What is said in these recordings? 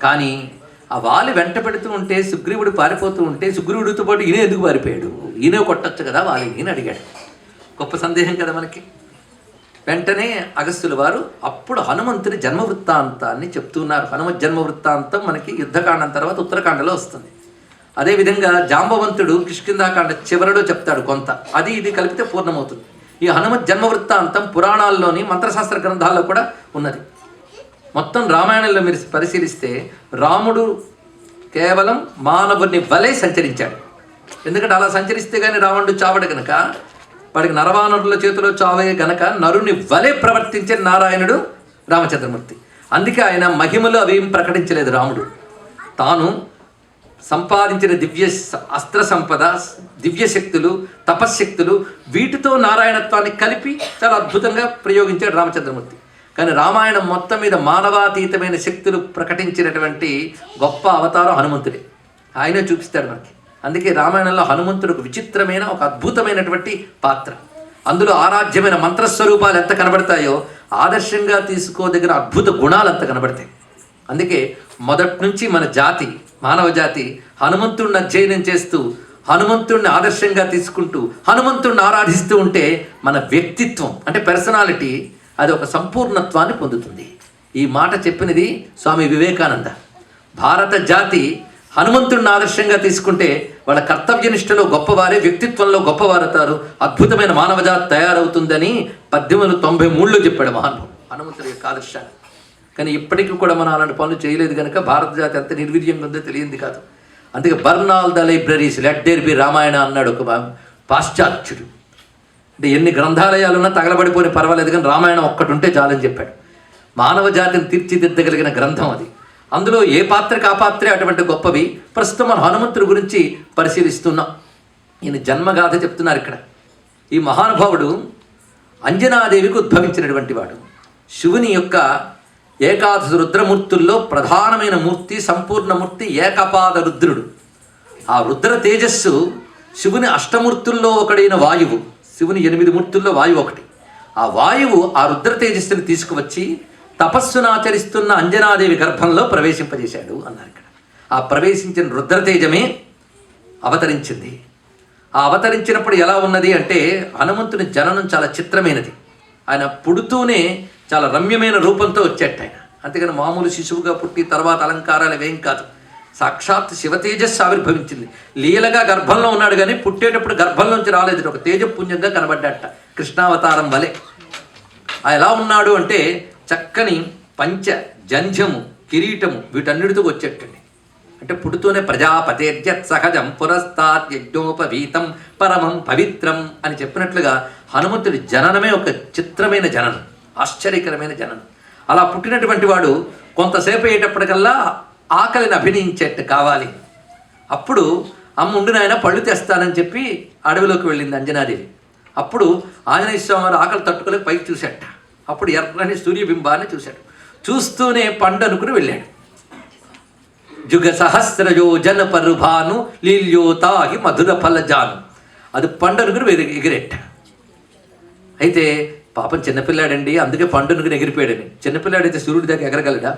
కానీ ఆ వాలి వెంట పెడుతూ ఉంటే సుగ్రీవుడు పారిపోతూ ఉంటే సుగ్రీవుడితో పాటు ఈయన ఎందుకు పారిపోయాడు, ఈయన కొట్టచ్చు కదా వాలిని అని అడిగాడు. గొప్ప సందేహం కదా మనకి. వెంటనే అగస్త్యుల వారు అప్పుడు హనుమంతుని జన్మ వృత్తాంతాన్ని చెప్తున్నారు. హనుమత్ జన్మ వృత్తాంతం మనకి యుద్ధకాండం తర్వాత ఉత్తరకాండలో వస్తుంది. అదేవిధంగా జాంబవంతుడు కిష్కింధాకాండ చివరిలో చెప్తాడు కొంత, అది ఇది కలిపితే పూర్ణమవుతుంది. ఈ హనుమత్ జన్మ వృత్తాంతం పురాణాల్లోని మంత్రశాస్త్ర గ్రంథాల్లో కూడా ఉన్నది. మొత్తం రామాయణంలో మీరు పరిశీలిస్తే రాముడు కేవలం మానవుని వలె సంచరించాడు. ఎందుకంటే అలా సంచరిస్తే కానీ రావణుడు చావడు గనక, వాడికి నరవానరుల చేతిలో చావే గనక నరుని వలె ప్రవర్తించే నారాయణుడు రామచంద్రమూర్తి. అందుకే ఆయన మహిమలు అవేం ప్రకటించలేదు. రాముడు తాను సంపాదించిన దివ్య అస్త్ర సంపద, దివ్యశక్తులు, తపశ్శక్తులు, వీటితో నారాయణత్వాన్ని కలిపి చాలా అద్భుతంగా ప్రయోగించాడు రామచంద్రమూర్తి. కానీ రామాయణం మొత్తం మీద మానవాతీతమైన శక్తులు ప్రకటించినటువంటి గొప్ప అవతారం హనుమంతుడే. ఆయనే చూపిస్తాడు మనకి. అందుకే రామాయణంలో హనుమంతుడు ఒక విచిత్రమైన, ఒక అద్భుతమైనటువంటి పాత్ర. అందులో ఆరాధ్యమైన మంత్రస్వరూపాలు ఎంత కనబడతాయో ఆదర్శంగా తీసుకోదగిన అద్భుత గుణాలు అంత కనబడతాయి. అందుకే మొదటి నుంచి మన జాతి, మానవ జాతి హనుమంతుడిని అధ్యయనం చేస్తూ, హనుమంతుడిని ఆదర్శంగా తీసుకుంటూ, హనుమంతుడిని ఆరాధిస్తూ ఉంటే మన వ్యక్తిత్వం అంటే పర్సనాలిటీ అది ఒక సంపూర్ణత్వాన్ని పొందుతుంది. ఈ మాట చెప్పినది స్వామి వివేకానంద. భారత జాతి హనుమంతుడిని ఆదర్శంగా తీసుకుంటే వాళ్ళ కర్తవ్యనిష్టలో గొప్పవారే, వ్యక్తిత్వంలో గొప్పవారవుతారు, అద్భుతమైన మానవజాతి తయారవుతుందని 1893లో చెప్పాడు మహానుభావుడు హనుమంతుడి యొక్క ఆదర్శాన్ని. కానీ ఇప్పటికీ కూడా మనం అలాంటి పనులు చేయలేదు కనుక భారత జాతి ఎంత నిర్వీర్యంగా ఉందో తెలియంది కాదు. అందుకే burn all the libraries, let there be Ramayana అన్నాడు ఒక పాశ్చాత్యుడు. అంటే ఎన్ని గ్రంథాలయాలున్నా తగలబడిపోయి పర్వాలేదు కానీ రామాయణం ఒక్కటి ఉంటే చాలని చెప్పాడు. మానవ జాతిని తీర్చిదిద్దగలిగిన గ్రంథం అది. అందులో ఏ పాత్రకి ఆ పాత్రే అటువంటి గొప్పవి. ప్రస్తుతం మన హనుమంతుడి గురించి పరిశీలిస్తున్నాం. ఈయన జన్మగాథ చెప్తున్నారు ఇక్కడ. ఈ మహానుభావుడు అంజనాదేవికి ఉద్భవించినటువంటి వాడు. శివుని యొక్క ఏకాదశ రుద్రమూర్తుల్లో ప్రధానమైన మూర్తి, సంపూర్ణమూర్తి ఏకపాద రుద్రుడు. ఆ రుద్ర తేజస్సు శివుని అష్టమూర్తుల్లో ఒకడైన వాయువు. శివుని 8 మూర్తుల్లో వాయువు ఒకటి. ఆ వాయువు ఆ రుద్ర తేజస్సుని తీసుకువచ్చి తపస్సును ఆచరిస్తున్న అంజనాదేవి గర్భంలో ప్రవేశింపజేశాడు అన్నారు ఇక్కడ. ఆ ప్రవేశించిన రుద్రతేజమే అవతరించింది. ఆ అవతరించినప్పుడు ఎలా ఉన్నది అంటే హనుమంతుని జననం చాలా చిత్రమైనది. ఆయన పుడుతూనే చాలా రమ్యమైన రూపంతో వచ్చేట ఆయన. అంతేగాని మామూలు శిశువుగా పుట్టి తర్వాత అలంకారాలు అవేం కాదు. సాక్షాత్ శివతేజస్సు ఆవిర్భవించింది. లీలగా గర్భంలో ఉన్నాడు కానీ పుట్టేటప్పుడు గర్భంలోంచి రాలేదు. ఒక తేజపుంజంగా కనబడ్డట కృష్ణావతారం వలె. ఎలా ఉన్నాడు అంటే చక్కని పంచ, జంధ్యము, కిరీటము వీటన్నిటితో వచ్చేటండి. అంటే పుడుతూనే ప్రజాపతేర్యత్ సహజం పురస్తాత్ యజ్ఞోపవీతం పరమం పవిత్రం అని చెప్పినట్లుగా హనుమంతుడి జననమే ఒక చిత్రమైన జననం, ఆశ్చర్యకరమైన జననం. అలా పుట్టినటువంటి వాడు కొంతసేపు అయ్యేటప్పటికల్లా ఆకలిని అభినయించేట్టు కావాలి. అప్పుడు అమ్మ ఉండి నాయన పళ్ళు తెస్తానని చెప్పి అడవిలోకి వెళ్ళింది అంజనాదేవి. అప్పుడు ఆంజనేయ స్వామి వారు ఆకలి తట్టుకోలేక పైకి చూశాట. అప్పుడు ఎర్రని సూర్యబింబాన్ని చూశాడు. చూస్తూనే పండు అనుకుని వెళ్ళాడు. జుగ సహస్రయో జన పరుభాను లీల్యోతాగి మధుర ఫలజాను, అది పండు అనుకుని ఎగిరెట్ట. అయితే పాపం చిన్నపిల్లాడండి, అందుకే పండు అనుకుని ఎగిరిపోయాడని. చిన్నపిల్లాడైతే సూర్యుడి దాకా ఎగరగలడా?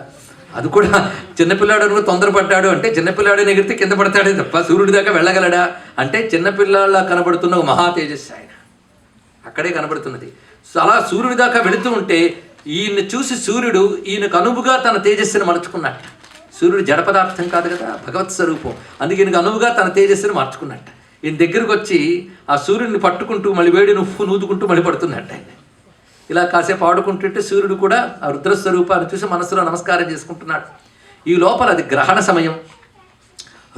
అది కూడా చిన్నపిల్లాడు అనుకుని తొందరపడ్డాడు అంటే చిన్నపిల్లాడని ఎగిరితే కింద పడతాడే తప్ప సూర్యుడి దాకా వెళ్ళగలడా అంటే చిన్నపిల్లాళ్ళ కనబడుతున్న ఒక మహా తేజస్సు ఆయన అక్కడే కనబడుతున్నది. అలా సూర్యుడి దాకా వెళుతూ ఉంటే ఈయన్ని చూసి సూర్యుడు ఈయనకు అనువుగా తన తేజస్సుని మార్చుకున్నట్ట. సూర్యుడు జడ పదార్థం కాదు కదా, భగవత్ స్వరూపం. అందుకే ఈయనకు అనువుగా తన తేజస్సుని మార్చుకున్నట్ట. ఈయన దగ్గరకు వచ్చి ఆ సూర్యుడిని పట్టుకుంటూ మళ్ళీ వేడి నూదుకుంటూ మళ్ళీ పడుతున్నట్ట. ఆయన ఇలా కాసేపు ఆడుకుంటుంటే సూర్యుడు కూడా ఆ రుద్రస్వరూపాన్ని చూసి మనసులో నమస్కారం చేసుకుంటున్నాడు. ఈ లోపల అది గ్రహణ సమయం.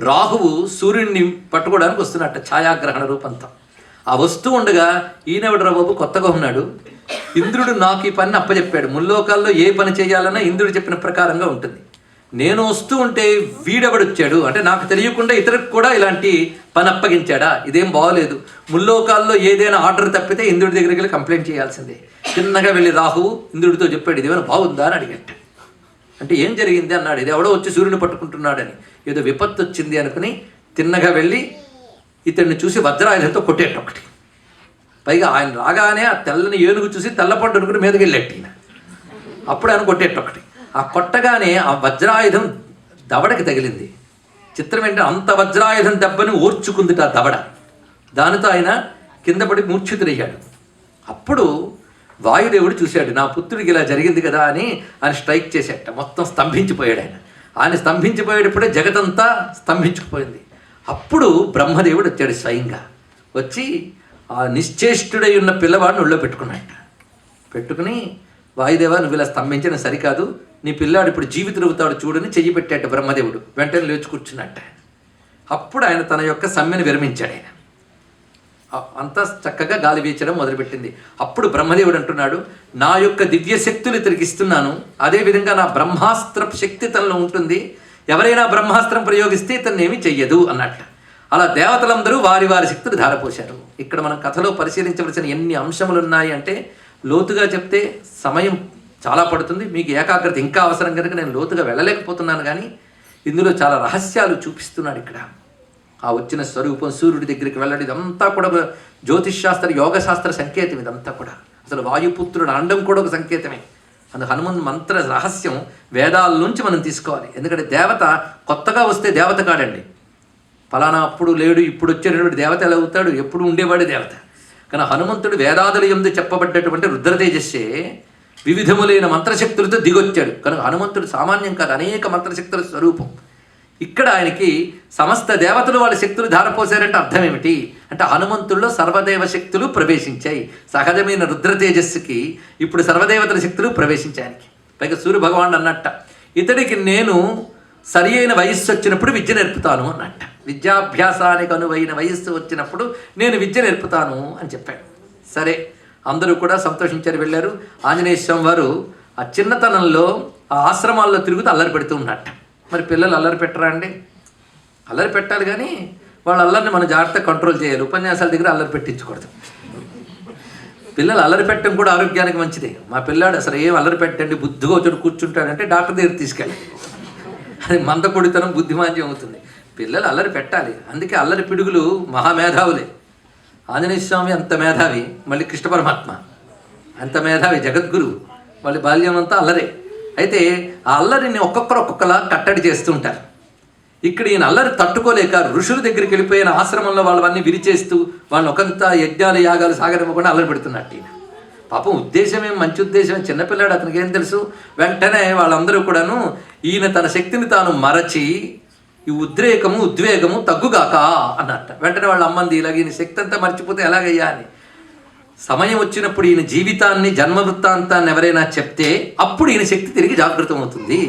రాహువు సూర్యుడిని పట్టుకోవడానికి వస్తున్నట్ట ఛాయాగ్రహణ రూపంతో. ఆ వస్తూ ఉండగా ఈయనెవడరా బాబు కొత్తగా ఉన్నాడు, ఇంద్రుడు నాకు ఈ పని అప్పచెప్పాడు. ముల్లోకాల్లో ఏ పని చేయాలన్నా ఇంద్రుడు చెప్పిన ప్రకారంగా ఉంటుంది. నేను వస్తూ ఉంటే వీడెవడొచ్చాడు అంటే నాకు తెలియకుండా ఇతరులకు కూడా ఇలాంటి పని అప్పగించాడా? ఇదేం బాగోలేదు. ముల్లోకాల్లో ఏదైనా ఆర్డర్ తప్పితే ఇంద్రుడి దగ్గరికి వెళ్ళి కంప్లైంట్ చేయాల్సిందే. చిన్నగా వెళ్ళి రాహువు ఇంద్రుడితో చెప్పాడు, ఇదేమైనా బాగుందా అని అడిగట్ట. అంటే ఏం జరిగింది అన్నాడు. ఇది ఎవడో వచ్చి సూర్యుని పట్టుకుంటున్నాడని, ఏదో విపత్తు వచ్చింది అనుకుని తిన్నగా వెళ్ళి ఇతడిని చూసి వజ్రాయుధంతో కొట్టేట ఒకటి. పైగా ఆయన రాగానే ఆ తెల్లని ఏనుగు చూసి తెల్లపండు అనుకుని మీదకి వెళ్ళేట ఈయన. అప్పుడు ఆయన కొట్టేట ఒకటి. ఆ కొట్టగానే ఆ వజ్రాయుధం దవడకి తగిలింది. చిత్రం ఏంటంటే అంత వజ్రాయుధం దెబ్బని ఓర్చుకుందిట ఆ దవడ. దానితో ఆయన కింద పడి మూర్ఛితుడయ్యాడు. అప్పుడు వాయుదేవుడు చూశాడు, నా పుత్రుడికి ఇలా జరిగింది కదా అని ఆయన స్ట్రైక్ చేసేట. మొత్తం స్తంభించిపోయాడు ఆయన స్తంభించిపోయేటప్పుడే జగతంతా స్తంభించుకుపోయింది. అప్పుడు బ్రహ్మదేవుడు వచ్చాడు స్వయంగా. వచ్చి ఆ నిశ్చేష్టుడై ఉన్న పిల్లవాడిని ఒళ్ళో పెట్టుకుని వాయుదేవ నువ్వు ఇలా స్తంభించిన సరికాదు, నీ పిల్లాడు ఇప్పుడు జీవితుడవుతాడు చూడని చెయ్యి పెట్టాట బ్రహ్మదేవుడు. వెంటనే లేచి కూర్చున్నట్ట. అప్పుడు ఆయన తన యొక్క సమ్మెను విరమించాడు. ఆయన అంతా చక్కగా గాలి వీచడం మొదలుపెట్టింది. అప్పుడు బ్రహ్మదేవుడు అంటున్నాడు, నా యొక్క దివ్య శక్తులు ఇతనికి ఇస్తున్నాను, అదేవిధంగా నా బ్రహ్మాస్త్ర శక్తి తనలో ఉంటుంది, ఎవరైనా బ్రహ్మాస్త్రం ప్రయోగిస్తే ఇతన్ని ఏమీ చెయ్యదు అన్నట్ట. అలా దేవతలందరూ వారి వారి శక్తులు ధారపోశారు. ఇక్కడ మనం కథలో పరిశీలించవలసిన ఎన్ని అంశములు ఉన్నాయి అంటే లోతుగా చెప్తే సమయం చాలా పడుతుంది, మీకు ఏకాగ్రత ఇంకా అవసరం కనుక నేను లోతుగా వెళ్ళలేకపోతున్నాను. కానీ ఇందులో చాలా రహస్యాలు చూపిస్తున్నాడు ఇక్కడ. ఆ వచ్చిన స్వరూపం సూర్యుడి దగ్గరికి వెళ్ళడం ఇదంతా కూడా జ్యోతిష్ శాస్త్ర యోగశాస్త్ర సంకేతం. ఇదంతా కూడా అసలు వాయుపుత్రుడు అండం కూడా ఒక సంకేతమే. అందుకు హనుమన్ మంత్ర రహస్యం వేదాల నుంచి మనం తీసుకోవాలి. ఎందుకంటే దేవత కొత్తగా వస్తే దేవత కాడండి. ఫలానా అప్పుడు లేడు ఇప్పుడు వచ్చేటటువంటి దేవత ఎలా అవుతాడు, ఎప్పుడు ఉండేవాడే దేవత. కానీ హనుమంతుడు వేదాదుల యందు చెప్పబడ్డటువంటి రుద్రతేజస్సే వివిధములైన మంత్రశక్తులతో దిగొచ్చాడు. కనుక హనుమంతుడు సామాన్యం కాదు, అనేక మంత్రశక్తుల స్వరూపం. ఇక్కడ ఆయనకి సమస్త దేవతలు వాళ్ళ శక్తులు ధారపోసారంటే అర్థం ఏమిటి అంటే హనుమంతుల్లో సర్వదేవ శక్తులు ప్రవేశించాయి. సహజమైన రుద్రతేజస్సుకి ఇప్పుడు సర్వదేవతల శక్తులు ప్రవేశించాయనికి. పైగా సూర్య భగవానుడు అన్నట్ట, ఇతడికి నేను సరి అయిన వయస్సు వచ్చినప్పుడు విద్య నేర్పుతాను అన్నట్ట. విద్యాభ్యాసానికి అనువైన వయస్సు వచ్చినప్పుడు నేను విద్య నేర్పుతాను అని చెప్పాడు. సరే, అందరూ కూడా సంతోషించారు, వెళ్ళారు. ఆంజనేయ స్వామి వారు ఆ చిన్నతనంలో ఆ ఆశ్రమాల్లో తిరుగుతూ అల్లరి పెడుతూ ఉన్నట్ట. మరి పిల్లలు అల్లరి పెట్టరా అండి? అల్లరి పెట్టాలి, కానీ వాళ్ళ అల్లరిని మనం జాగ్రత్తగా కంట్రోల్ చేయాలి. ఉపన్యాసాల దగ్గర అల్లరి పెట్టించకూడదు. పిల్లలు అల్లరి పెట్టడం కూడా ఆరోగ్యానికి మంచిదే. మా పిల్లాడు అసలు ఏం అల్లరి పెట్టండి, బుద్ధిగా వచ్చి కూర్చుంటాడంటే డాక్టర్ దగ్గర తీసుకెళ్ళి, అది మందకొడితనం బుద్ధిమాంద్యం అవుతుంది. పిల్లలు అల్లరి పెట్టాలి. అందుకే అల్లరి పిడుగులు మహామేధావులే. ఆంజనేయ స్వామి అంత మేధావి, మళ్ళీ కృష్ణ పరమాత్మ అంత మేధావి, జగద్గురువు. వాళ్ళ బాల్యం అంతా అల్లరే. అయితే ఆ అల్లరిని ఒక్కొక్కలా కట్టడి చేస్తూ ఉంటారు. ఇక్కడ ఈయన అల్లరి తట్టుకోలేక ఋషుల దగ్గరికి వెళ్ళిపోయిన ఆశ్రమంలో వాళ్ళవన్నీ విరిచేస్తూ వాళ్ళని ఒకంత యజ్ఞాలు యాగాలు సాగనివ్వకుండా అల్లరి పెడుతున్నట్టు ఈయన. పాపం ఉద్దేశమేం మంచి ఉద్దేశం, చిన్నపిల్లాడు, అతనికి ఏం తెలుసు. వెంటనే వాళ్ళందరూ కూడాను ఈయన తన శక్తిని తాను మరచి ఈ ఉద్వేగము తగ్గుగాక అన్నట్ట. వెంటనే వాళ్ళ అమ్మంది ఇలాగ ఈయన శక్తి అంతా మర్చిపోతే ఎలాగయ్యా అని. సమయం వచ్చినప్పుడు ఈయన జీవితాన్ని జన్మవృత్తాంతాన్ని ఎవరైనా చెప్తే అప్పుడు ఈయన శక్తి తిరిగి జాగృతం అవుతుంది.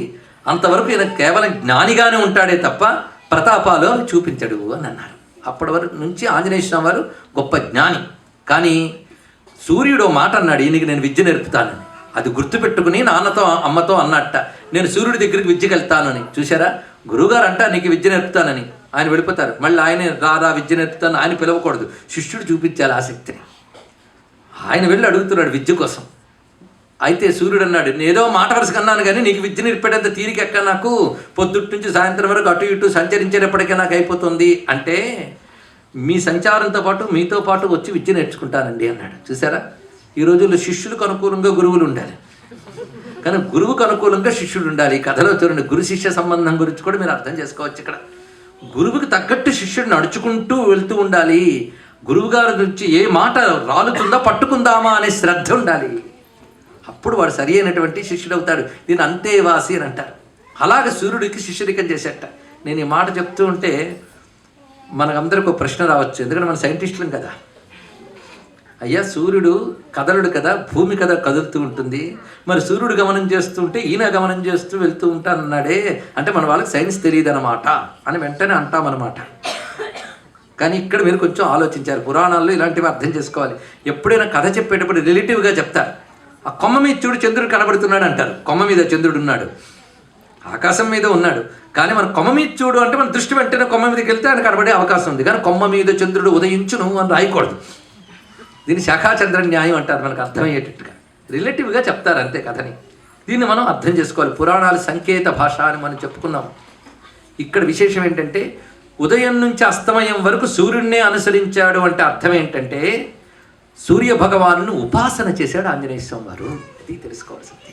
అంతవరకు ఈయన కేవలం జ్ఞానిగానే ఉంటాడే తప్ప ప్రతాపాలు చూపించడు అని అన్నారు. అప్పటి వరకు నుంచి ఆంజనేయ స్వామి వారు గొప్ప జ్ఞాని. కానీ సూర్యుడు మాట అన్నాడు, ఈయనకి నేను విద్య నేర్పుతానని. అది గుర్తుపెట్టుకుని నాన్నతో అమ్మతో అన్నట్ట, నేను సూర్యుడి దగ్గరికి విద్యకి వెళ్తానని. చూసారా, గురువుగారు అంట నీకు విద్య నేర్పుతానని. ఆయన వెళ్ళిపోతారు. మళ్ళీ ఆయన రా విద్య నేర్పుతాను ఆయన పిలవకూడదు, శిష్యుడు చూపించాలి ఆసక్తిని. ఆయన వెళ్ళి అడుగుతున్నాడు విద్య కోసం. అయితే సూర్యుడు అన్నాడు, నేదో మాట వరుసకు అన్నాను కానీ నీకు విద్య నేర్పేటంత తీరికెక్క నాకు, పొద్దుటి నుంచి సాయంత్రం వరకు అటు ఇటు సంచరించేటప్పటికే నాకు అయిపోతుంది అంటే మీ సంచారంతో పాటు మీతో పాటు వచ్చి విద్య నేర్చుకుంటానండి అన్నాడు. చూసారా, ఈ రోజుల్లో శిష్యులకు అనుకూలంగా గురువులు ఉండాలి, కానీ గురువుకు అనుకూలంగా శిష్యుడు ఉండాలి. ఈ కథలో చూడండి, గురు శిష్య సంబంధం గురించి కూడా మీరు అర్థం చేసుకోవచ్చు. ఇక్కడ గురువుకి తగ్గట్టు శిష్యుడు నడుచుకుంటూ వెళ్తూ ఉండాలి. గురువుగారి నుంచి ఏ మాట రాలుతుందా పట్టుకుందామా అనే శ్రద్ధ ఉండాలి. అప్పుడు వాడు సరి అయినటువంటి శిష్యుడు అవుతాడు. దీన్ని అంతేవాసి అని అంటారు. అలాగే సూర్యుడికి శిష్యరికం చేసేట. నేను ఈ మాట చెప్తూ ఉంటే మనకందరికి ఒక ప్రశ్న రావచ్చు, ఎందుకంటే మన సైంటిస్టులం కదా. అయ్యా, సూర్యుడు కదలడు కదా, భూమి కదా కదులుతూ ఉంటుంది, మరి సూర్యుడు గమనం చేస్తుంటే ఈయన గమనం చేస్తూ వెళ్తూ ఉంటానన్నాడే, అంటే మన వాళ్ళకి సైన్స్ తెలియదు అన్నమాట అని వెంటనే అంటామన్నమాట. కానీ ఇక్కడ మీరు కొంచెం ఆలోచించారు. పురాణాల్లో ఇలాంటివి అర్థం చేసుకోవాలి. ఎప్పుడైనా కథ చెప్పేటప్పుడు రిలేటివ్గా చెప్తారు. ఆ కొమ్మ మీద చూడు చంద్రుడు కనబడుతున్నాడు అంటారు. కొమ్మ మీద చంద్రుడు ఉన్నాడు, ఆకాశం మీద ఉన్నాడు. కానీ మన కొమ్మ మీద చూడు అంటే మన దృష్టి వెంటనే కొమ్మ మీదకి వెళ్తే ఆయన కనబడే అవకాశం ఉంది. కానీ కొమ్మ మీద చంద్రుడు ఉదయించును అని రాయకూడదు. దీన్ని శాఖాచంద్ర న్యాయం అంటారు. మనకు అర్థమయ్యేటట్టుగా రిలేటివ్గా చెప్తారు అంతే కథని. దీన్ని మనం అర్థం చేసుకోవాలి. పురాణాలు సంకేత భాష అని మనం చెప్పుకున్నాం. ఇక్కడ విశేషం ఏంటంటే ఉదయం నుంచి అస్తమయం వరకు సూర్యుడినే అనుసరించాడు అంటే అర్థం ఏంటంటే సూర్య భగవాను ఉపాసన చేశాడు ఆంజనేయ స్వామి వారు. అది తెలుసుకోవాల్సింది.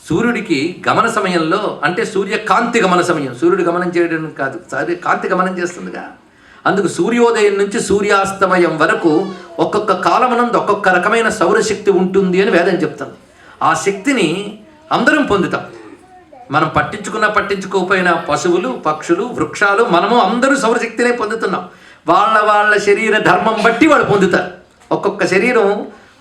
సూర్యుడికి గమన సమయంలో, అంటే సూర్యకాంతి గమన సమయం, సూర్యుడు గమనం చేయడం కాదు, కాంతి గమనం చేస్తుందిగా. అందుకు సూర్యోదయం నుంచి సూర్యాస్తమయం వరకు ఒక్కొక్క కాలమనందు ఒక్కొక్క రకమైన సౌరశక్తి ఉంటుంది అని వేదం చెప్తుంది. ఆ శక్తిని అందరం పొందుతాం. మనం పట్టించుకోకపోయినా పశువులు, పక్షులు, వృక్షాలు, మనము అందరూ సౌరశక్తినే పొందుతున్నాం. వాళ్ళ శరీర ధర్మం బట్టి వాళ్ళు పొందుతారు. ఒక్కొక్క శరీరం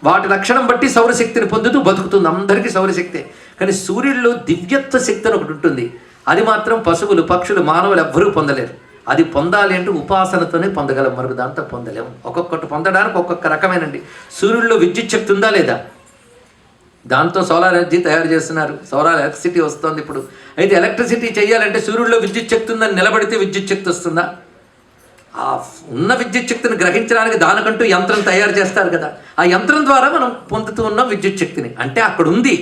వాటి లక్షణం బట్టి సౌరశక్తిని పొందుతూ బతుకుతుంది. అందరికీ సౌరశక్తే. కానీ సూర్యుడిలో దివ్యత్వ శక్తి అని ఒకటి ఉంటుంది. అది మాత్రం పశువులు, పక్షులు, మానవులు ఎవ్వరూ పొందలేరు. అది పొందాలి అంటే ఉపాసనతోనే పొందగలం, మరొక దాంతో పొందలేము. ఒక్కొక్కటి పొందడానికి ఒక్కొక్క రకమైనండి. సూర్యుడిలో విద్యుత్ శక్తి ఉందా లేదా? దాంతో సోలార్ ఎనర్జీ తయారు చేస్తున్నారు, సోలార్ ఎలక్ట్రిసిటీ వస్తుంది ఇప్పుడు. అయితే ఎలక్ట్రిసిటీ చేయాలంటే సూర్యుడిలో విద్యుత్ శక్తి ఉందని నిలబడితే విద్యుత్ శక్తి వస్తుందా? ఆ ఉన్న విద్యుత్ శక్తిని గ్రహించడానికి దానికంటూ యంత్రం తయారు చేస్తారు కదా. ఆ యంత్రం ద్వారా మనం పొందుతూ ఉన్నాం విద్యుత్ శక్తిని. అంటే అక్కడ ఉంది,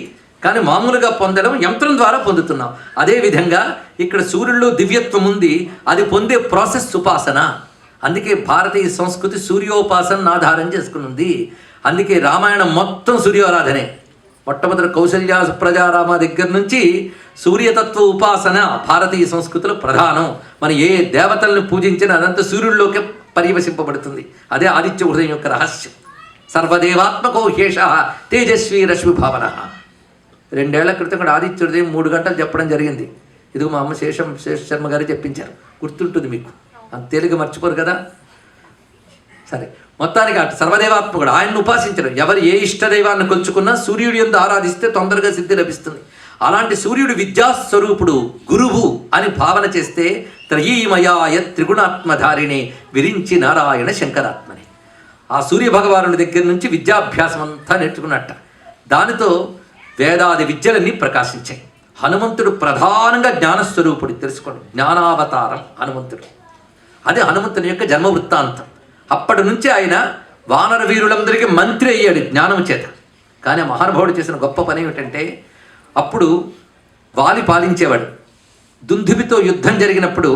కానీ మామూలుగా పొందడం యంత్రం ద్వారా పొందుతున్నాం. అదేవిధంగా ఇక్కడ సూర్యుడిలో దివ్యత్వం ఉంది, అది పొందే ప్రాసెస్ ఉపాసన. అందుకే భారతీయ సంస్కృతి సూర్యోపాసన ఆధారం చేసుకుని. అందుకే రామాయణం మొత్తం సూర్యారాధనే. మొట్టమొదటి కౌసల్య ప్రజారామ దగ్గర నుంచి సూర్యతత్వ ఉపాసన భారతీయ సంస్కృతిలో ప్రధానం. మనం ఏ దేవతలను పూజించినా అదంతా సూర్యుడిలోకి పర్యవసింపబడుతుంది. అదే ఆదిత్య హృదయం యొక్క రహస్యం. సర్వదేవాత్మకో హేష తేజస్వీ రశ్మి భావన. 2 ఏళ్ల క్రితం కూడా ఆదిత్య హృదయం 3 గంటలు చెప్పడం జరిగింది. ఇదిగో మా అమ్మ శేష శర్మ గారు చెప్పించారు, గుర్తుంటుంది మీకు. అంత తేలిక మర్చిపోరు కదా. సరే, మొత్తానికి అటు సర్వదేవాత్మకుడు, ఆయన్ని ఉపాసించడం. ఎవరు ఏ ఇష్టదైవాన్ని కొలుచుకున్నా సూర్యుడి యందు ఆరాధిస్తే తొందరగా సిద్ధి లభిస్తుంది. అలాంటి సూర్యుడు విద్యాస్వరూపుడు, గురువు అని భావన చేస్తే త్రయీమయాయ త్రిగుణాత్మధారిణి విరించి నారాయణ శంకరాత్మని. ఆ సూర్య భగవానుడి దగ్గర నుంచి విద్యాభ్యాసం అంతా నేర్చుకున్నట్ట. దానితో వేదాది విద్యలన్నీ ప్రకాశించాయి. హనుమంతుడు ప్రధానంగా జ్ఞానస్వరూపుడు, తెలుసుకోండి. జ్ఞానావతారం హనుమంతుడు. అదే హనుమంతుని యొక్క జన్మ వృత్తాంతం. అప్పటి నుంచి ఆయన వానర వీరులందరికీ మంత్రి అయ్యాడు జ్ఞానం చేత. కానీ మహానుభావుడు చేసిన గొప్ప పని ఏమిటంటే, అప్పుడు వాలి పాలించేవాడు. దుందుభితో యుద్ధం జరిగినప్పుడు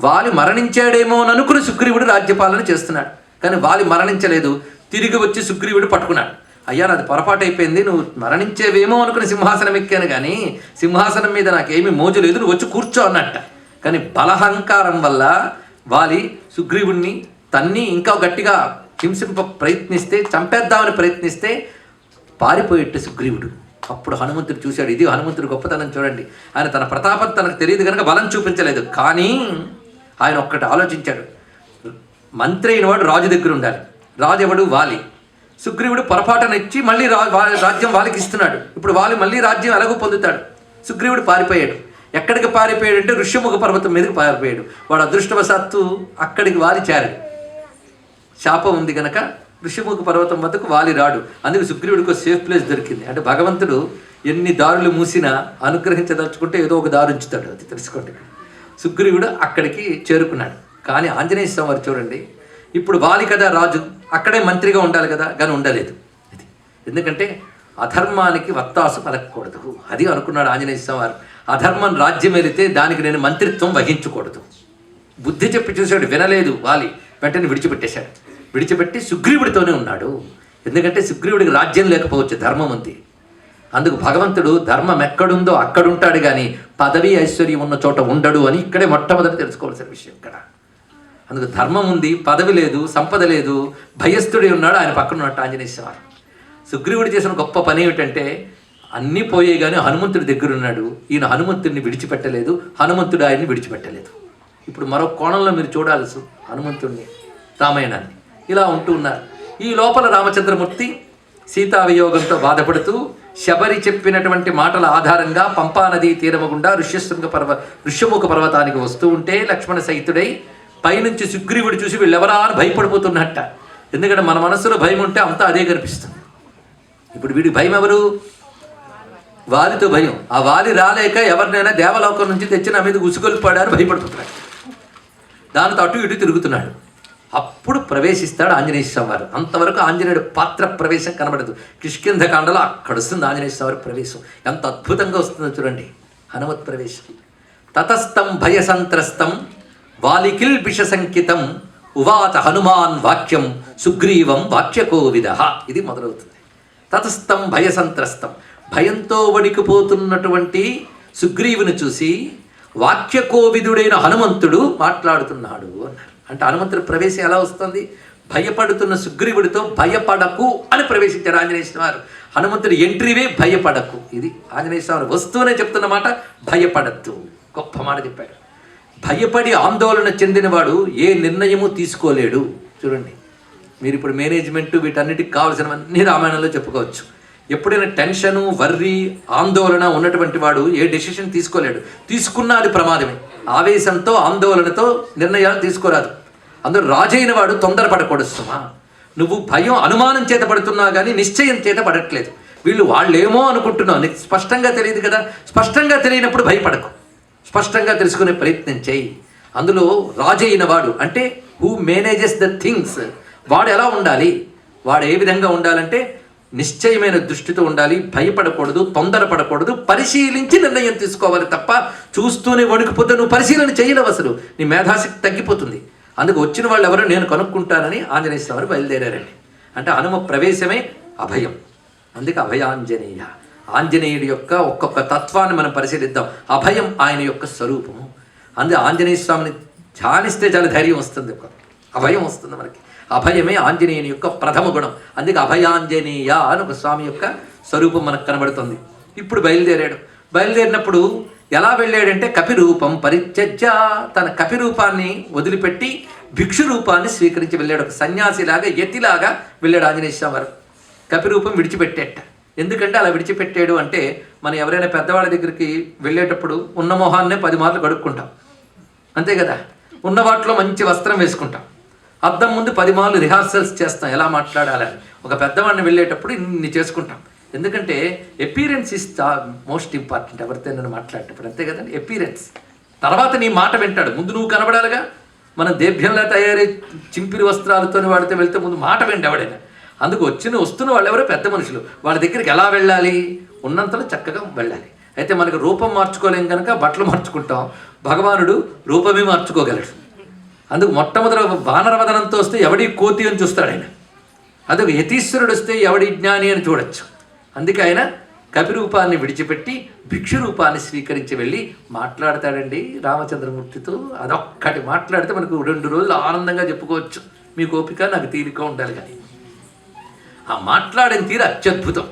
వాలి మరణించాడేమో అని అనుకుని సుగ్రీవుడు రాజ్యపాలన చేస్తున్నాడు. కానీ వాలి మరణించలేదు. తిరిగి వచ్చి సుగ్రీవుడు పట్టుకున్నాడు. అయ్యా, నాది పొరపాటు అయిపోయింది, నువ్వు మరణించేవేమో అనుకుని సింహాసనం ఎక్కాను, కానీ సింహాసనం మీద నాకేమీ మోజు లేదు, నువ్వు వచ్చి కూర్చో అన్నట్ట. కానీ బలహంకారం వల్ల వాలి సుగ్రీవుడిని తన్ని ఇంకా గట్టిగా హింసింప ప్రయత్నిస్తే, చంపేద్దామని ప్రయత్నిస్తే పారిపోయేట్టు సుగ్రీవుడు. అప్పుడు హనుమంతుడు చూశాడు. ఇది హనుమంతుడు గొప్పతనం చూడండి. ఆయన తన ప్రతాపం తనకు తెలియదు కనుక బలం చూపించలేదు. కానీ ఆయన ఒక్కటి ఆలోచించాడు. మంత్రి అయిన వాడు రాజు దగ్గర ఉండాలి. రాజు ఎవడు? వాలి. సుగ్రీవుడు పొరపాటున ఇచ్చి మళ్ళీ రాజ్యం వాలికి ఇస్తున్నాడు. ఇప్పుడు వాలి మళ్ళీ రాజ్యం ఎలాగో పొందుతాడు. సుగ్రీవుడు పారిపోయాడు. ఎక్కడికి పారిపోయాడు అంటే ఋష్యముఖ పర్వతం మీదకి పారిపోయాడు. వాడు అదృష్టవశాత్తు అక్కడికి వాలి చేరాడు. శాపం ఉంది కనుక ఋషిముఖ పర్వతం వద్దకు వాలి రాడు. అందుకు సుగ్రీవుడికి ఒక సేఫ్ ప్లేస్ దొరికింది. అంటే భగవంతుడు ఎన్ని దారులు మూసినా అనుగ్రహించదలుచుకుంటే ఏదో ఒక దారి ఉంచుతాడు, అది తెలుసుకోండి. సుగ్రీవుడు అక్కడికి చేరుకున్నాడు. కానీ ఆంజనేయ స్వామి వారు చూడండి, ఇప్పుడు వాలి కదా రాజు, అక్కడే మంత్రిగా ఉండాలి కదా, కానీ ఉండలేదు. ఇది ఎందుకంటే అధర్మానికి వత్తాసు పలకకూడదు అది అనుకున్నాడు ఆంజనేయ స్వామి వారు. అధర్మం రాజ్యం వెళితే దానికి నేను మంత్రిత్వం వహించకూడదు. బుద్ధి చెప్పి చూశాడు, వినలేదు వాలి. వెంటనే విడిచిపెట్టేశాడు. విడిచిపెట్టి సుగ్రీవుడితోనే ఉన్నాడు. ఎందుకంటే సుగ్రీవుడికి రాజ్యం లేకపోవచ్చు, ధర్మం ఉంది. అందుకు భగవంతుడు ధర్మం ఎక్కడుందో అక్కడుంటాడు, కానీ పదవి ఐశ్వర్యం ఉన్న చోట ఉండడు అని ఇక్కడే మొట్టమొదటి తెలుసుకోవాల్సిన విషయం ఇక్కడ. అందుకు ధర్మం ఉంది, పదవి లేదు, సంపద లేదు, భయస్థుడే ఉన్నాడు, ఆయన పక్కన ఉన్నట్టు ఆంజనేయ స్వామి. సుగ్రీవుడు చేసిన గొప్ప పని ఏమిటంటే, అన్నీ పోయే కానీ హనుమంతుడి దగ్గర ఉన్నాడు. ఈయన హనుమంతుడిని విడిచిపెట్టలేదు, హనుమంతుడు ఆయన్ని విడిచిపెట్టలేదు. ఇప్పుడు మరో కోణంలో మీరు చూడాలి హనుమంతుడిని, రామాయణాన్ని. ఇలా ఉంటూ ఉన్నారు. ఈ లోపల రామచంద్రమూర్తి సీతావియోగంతో బాధపడుతూ శబరి చెప్పినటువంటి మాటల ఆధారంగా పంపానదీ తీరము గుండా ఋష్యముఖ పర్వతానికి వస్తూ ఉంటే లక్ష్మణ సహితుడై పైనుంచి సుగ్రీవుడు చూసి వీళ్ళెవరా అని భయపడిపోతున్నట్ట. ఎందుకంటే మన మనస్సులో భయం ఉంటే అంతా అదే కనిపిస్తుంది. ఇప్పుడు వీడి భయం ఎవరు? వాలితో భయం. ఆ వాలి రాలేక ఎవరినైనా దేవలోకం నుంచి తెచ్చి నా మీద ఉసుగొల్పాడని భయపడుతున్నాడు. దానితో అటు ఇటు తిరుగుతున్నాడు. అప్పుడు ప్రవేశిస్తాడు ఆంజనేయ స్వామి వారు. అంతవరకు ఆంజనేయుడు పాత్ర ప్రవేశం కనబడదు. కిష్కింధకాండలో అక్కడ వస్తుంది ఆంజనేయ స్వామి వారి ప్రవేశం. ఎంత అద్భుతంగా వస్తుందో చూడండి హనుమత్ ప్రవేశం. తతస్థం భయసంత్రస్తం వాలికిల్బిష సంకితం ఉవాచ హనుమాన్ వాక్యం సుగ్రీవం వాక్యకోవిద. ఇది మొదలవుతుంది. తతస్థం భయసంత్రస్తం, భయంతో వణికిపోతున్నటువంటి సుగ్రీవుని చూసి వాక్యకోవిదుడైన హనుమంతుడు మాట్లాడుతున్నాడు అన్నారు. అంటే హనుమంతుడి ప్రవేశం ఎలా వస్తుంది? భయపడుతున్న సుగ్రీవుడితో భయపడకు అని ప్రవేశించారు ఆంజనేయ స్వామి వారు. హనుమంతుడి ఎంట్రీవే భయపడకు. ఇది ఆంజనేయ స్వామి వస్తూనే చెప్తున్న మాట, భయపడద్దు. గొప్ప మాట చెప్పాడు. భయపడి ఆందోళన చెందినవాడు ఏ నిర్ణయము తీసుకోలేడు. చూడండి, మీరు ఇప్పుడు మేనేజ్మెంట్ వీటన్నిటికి కావాల్సినవన్నీ రామాయణంలో చెప్పుకోవచ్చు. ఎప్పుడైనా టెన్షను, వర్రీ, ఆందోళన ఉన్నటువంటి వాడు ఏ డెసిషన్ తీసుకోలేడు. తీసుకున్నా అది ప్రమాదమే. ఆవేశంతో, ఆందోళనతో నిర్ణయాలు తీసుకోరాదు. అందులో రాజైన వాడు తొందరపడకూడదు సుమా. నువ్వు భయం, అనుమానం చేత పడుతున్నా కానీ నిశ్చయం చేత పడట్లేదు. వాళ్ళేమో అనుకుంటున్నావు, నీకు స్పష్టంగా తెలియదు కదా. స్పష్టంగా తెలియనప్పుడు భయపడకు, స్పష్టంగా తెలుసుకునే ప్రయత్నం చేయి. అందులో రాజైన వాడు అంటే హూ మేనేజెస్ ద థింగ్స్, వాడు ఎలా ఉండాలి? వాడు ఏ విధంగా ఉండాలంటే నిశ్చయమైన దృష్టితో ఉండాలి, భయపడకూడదు, తొందరపడకూడదు, పరిశీలించి నిర్ణయం తీసుకోవాలి తప్ప చూస్తూనే వణికిపోతే నువ్వు పరిశీలన చేయలేవు. అసలు నీ మేధాశక్తి తగ్గిపోతుంది. అందుకు వచ్చిన వాళ్ళు ఎవరో నేను కనుక్కుంటానని ఆంజనేయ స్వామి బయలుదేరారండి. అంటే హనుమ ప్రవేశమే అభయం. అందుకే అభయాంజనేయ. ఆంజనేయుడి యొక్క ఒక్కొక్క తత్వాన్ని మనం పరిశీలిద్దాం. అభయం ఆయన యొక్క స్వరూపము. అందుకే ఆంజనేయ స్వామిని ధ్యానిస్తే చాలా ధైర్యం వస్తుంది, అభయం వస్తుంది మనకి. అభయమే ఆంజనేయుని యొక్క ప్రథమ గుణం. అందుకే అభయాంజనేయ అని ఒక స్వామి యొక్క స్వరూపం మనకు కనబడుతుంది. ఇప్పుడు బయలుదేరినప్పుడు ఎలా వెళ్ళాడంటే కపిరూపం పరిత్యజ్య, తన కపిరూపాన్ని వదిలిపెట్టి భిక్షు రూపాన్ని స్వీకరించి వెళ్ళాడు. ఒక సన్యాసిలాగా, యతిలాగా వెళ్ళాడు ఆంజనేయ స్వామి వారు. కపిరూపం విడిచిపెట్టేట. ఎందుకంటే అలా విడిచిపెట్టాడు అంటే, మనం ఎవరైనా పెద్దవాళ్ళ దగ్గరికి వెళ్ళేటప్పుడు ఉన్న మొహాన్నే 10 మార్లు కడుక్కుంటాం, అంతే కదా. ఉన్న వాటిలో మంచి వస్త్రం వేసుకుంటాం, అద్దం ముందు 10 మార్లు రిహార్సల్స్ చేస్తాం ఎలా మాట్లాడాలని. ఒక పెద్దవాడిని వెళ్ళేటప్పుడు ఇన్ని చేసుకుంటాం. ఎందుకంటే appearance is the most important. ఎవరితో నన్ను మాట్లాడేటప్పుడు అంతే కదండి, ఎపీరెన్స్. తర్వాత నీ మాట వింటాడు, ముందు నువ్వు కనబడాలిగా. మనం దేభ్యంలా తయారై చింపిరి వస్త్రాలతో వాడితే వెళ్తే ముందు మాట విండి ఎవడైనా. అందుకు వస్తున్న వాళ్ళు ఎవరో పెద్ద మనుషులు, వాళ్ళ దగ్గరికి ఎలా వెళ్ళాలి? ఉన్నంతలో చక్కగా వెళ్ళాలి. అయితే మనకు రూపం మార్చుకోలేం కనుక బట్టలు మార్చుకుంటాం. భగవానుడు రూపమే మార్చుకోగలడు. అందుకు మొట్టమొదటి వానరవదనంతో వస్తే ఎవడి కోతి అని చూస్తాడు ఆయన. అందుకు యతీశ్వరుడు వస్తే ఎవడి జ్ఞాని అని చూడొచ్చు. అందుకే ఆయన కపిరూపాన్ని విడిచిపెట్టి భిక్షు రూపాన్ని స్వీకరించి వెళ్ళి మాట్లాడతాడండి రామచంద్రమూర్తితో. అదొక్కటి మాట్లాడితే మనకు 2 రోజులు ఆనందంగా చెప్పుకోవచ్చు. మీకు ఓపిక, నాకు తీరిక ఉండాలి. కానీ ఆ మాట్లాడిన తీరు అత్యద్భుతం.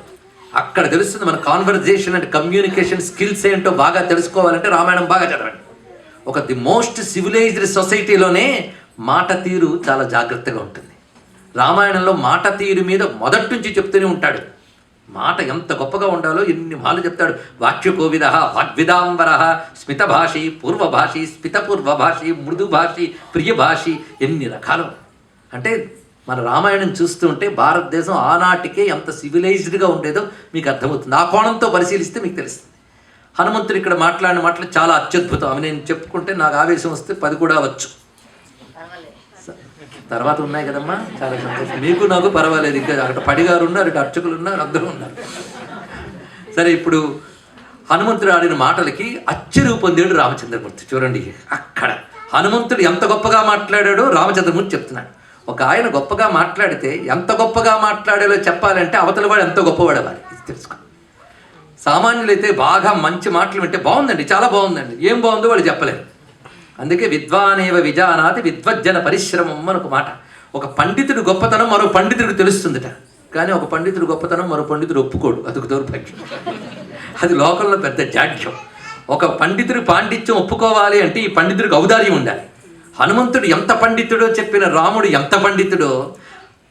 అక్కడ తెలుస్తుంది మన కాన్వర్జేషన్ అండ్ కమ్యూనికేషన్ స్కిల్స్ ఏంటో బాగా తెలుసుకోవాలంటే రామాయణం బాగా చదవండి. ది మోస్ట్ సివిలైజ్డ్ సొసైటీలోనే మాట తీరు చాలా జాగ్రత్తగా ఉంటుంది. రామాయణంలో మాట తీరు మీద మొదటి నుంచి చెప్తూనే ఉంటాడు. మాట ఎంత గొప్పగా ఉండాలో ఎన్ని మాటలు చెప్తాడు. వాక్యకోవిద, వాగ్విదాంబర, స్మితభాషి, పూర్వభాషి, స్మితపూర్వభాషి, మృదుభాషి, ప్రియభాషి, ఎన్ని రకాలు. అంటే మన రామాయణం చూస్తుంటే భారతదేశం ఆనాటికే ఎంత సివిలైజ్డ్గా ఉండేదో మీకు అర్థమవుతుంది. ఆ కోణంతో పరిశీలిస్తే మీకు తెలుస్తుంది. హనుమంతుడు ఇక్కడ మాట్లాడిన మాటలు చాలా అత్యద్భుతం. అవి నేను చెప్పుకుంటే నాకు ఆవేశం వస్తే 10 కూడా వచ్చు. తర్వాత ఉన్నాయి కదమ్మా, చాలా సంతోషం. మీకు నాకు పర్వాలేదు. ఇంకా అక్కడ పడిగారు ఉన్నారు, ఇటు అర్చకులు ఉన్నారు, అందరూ ఉన్నారు. సరే, ఇప్పుడు హనుమంతుడు ఆడిన మాటలకి ఆశ్చర్యం పొందాడు రామచంద్రమూర్తి. చూడండి, అక్కడ హనుమంతుడు ఎంత గొప్పగా మాట్లాడాడో రామచంద్రమూర్తి చెప్తున్నాడు. ఒక ఆయన గొప్పగా మాట్లాడితే ఎంత గొప్పగా మాట్లాడాలో చెప్పాలంటే అవతల వాడు ఎంతో గొప్పవాడు అవ్వాలి. ఇది తెలుసుకో. సామాన్యులైతే బాగా మంచి మాటలు వింటే బాగుందండి, చాలా బాగుందండి, ఏం బాగుందో వాళ్ళు చెప్పలేరు. అందుకే విద్వానేవ విజానాతి విద్వజ్జన పరిశ్రమం అని ఒక మాట. ఒక పండితుడి గొప్పతనం మరో పండితుడికి తెలుస్తుందట. కానీ ఒక పండితుడి గొప్పతనం మరో పండితుడు ఒప్పుకోడు. అదొక దౌర్భాగ్యం. అది లోకంలో పెద్ద జాడ్యం. ఒక పండితుడి పాండిత్యం ఒప్పుకోవాలి అంటే ఈ పండితుడికి ఔదార్యం ఉండాలి. హనుమంతుడు ఎంత పండితుడో చెప్పిన రాముడు ఎంత పండితుడో,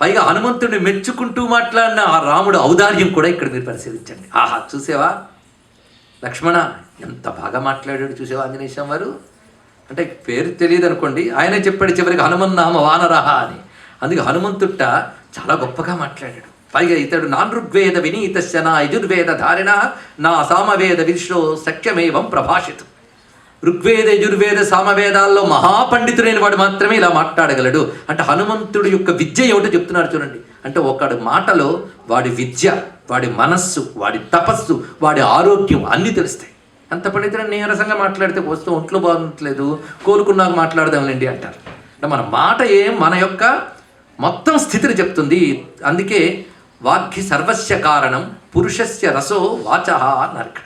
పైగా హనుమంతుడిని మెచ్చుకుంటూ మాట్లాడిన ఆ రాముడు ఔదార్యం కూడా ఇక్కడ మీరు పరిశీలించండి. ఆహా, చూసేవా లక్ష్మణ ఎంత బాగా మాట్లాడాడు, చూసేవా ఆంజనేయ స్వామి వారు. అంటే పేరు తెలియదు అనుకోండి, ఆయనే చెప్పాడు చివరికి హనుమన్నామ వానరహ అని. అందుకే హనుమంతుట్ట చాలా గొప్పగా మాట్లాడాడు. పైగా ఇతడు నానృగ్వేద వినీతస్య నా యజుర్వేద ధారిణ నా సామవేద విశ్వో సఖ్యమేవం ప్రభాషితు. ఋగ్వేద యజుర్వేద సామవేదాల్లో మహాపండితుడైన వాడు మాత్రమే ఇలా మాట్లాడగలడు. అంటే హనుమంతుడి యొక్క విద్య ఏమిటో చెప్తున్నాడు చూడండి. అంటే ఒకడు మాటలో వాడి విద్య, వాడి మనస్సు, వాడి తపస్సు, వాడి ఆరోగ్యం అన్నీ తెలుస్తాయి. అంత పండితుడు నీరసంగా మాట్లాడితే వస్తూ ఒంట్లో బాగుంటలేదు, కోలుకున్నాక మాట్లాడదాంలేండి అంటారు. అంటే మన మాట మన యొక్క మొత్తం స్థితిని చెప్తుంది. అందుకే వాగ్గి సర్వస్య కారణం పురుషస్య రసో వాచ అన్నారు ఇక్కడ.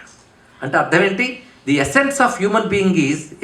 అంటే అర్థం ఏంటి? The essence of human being is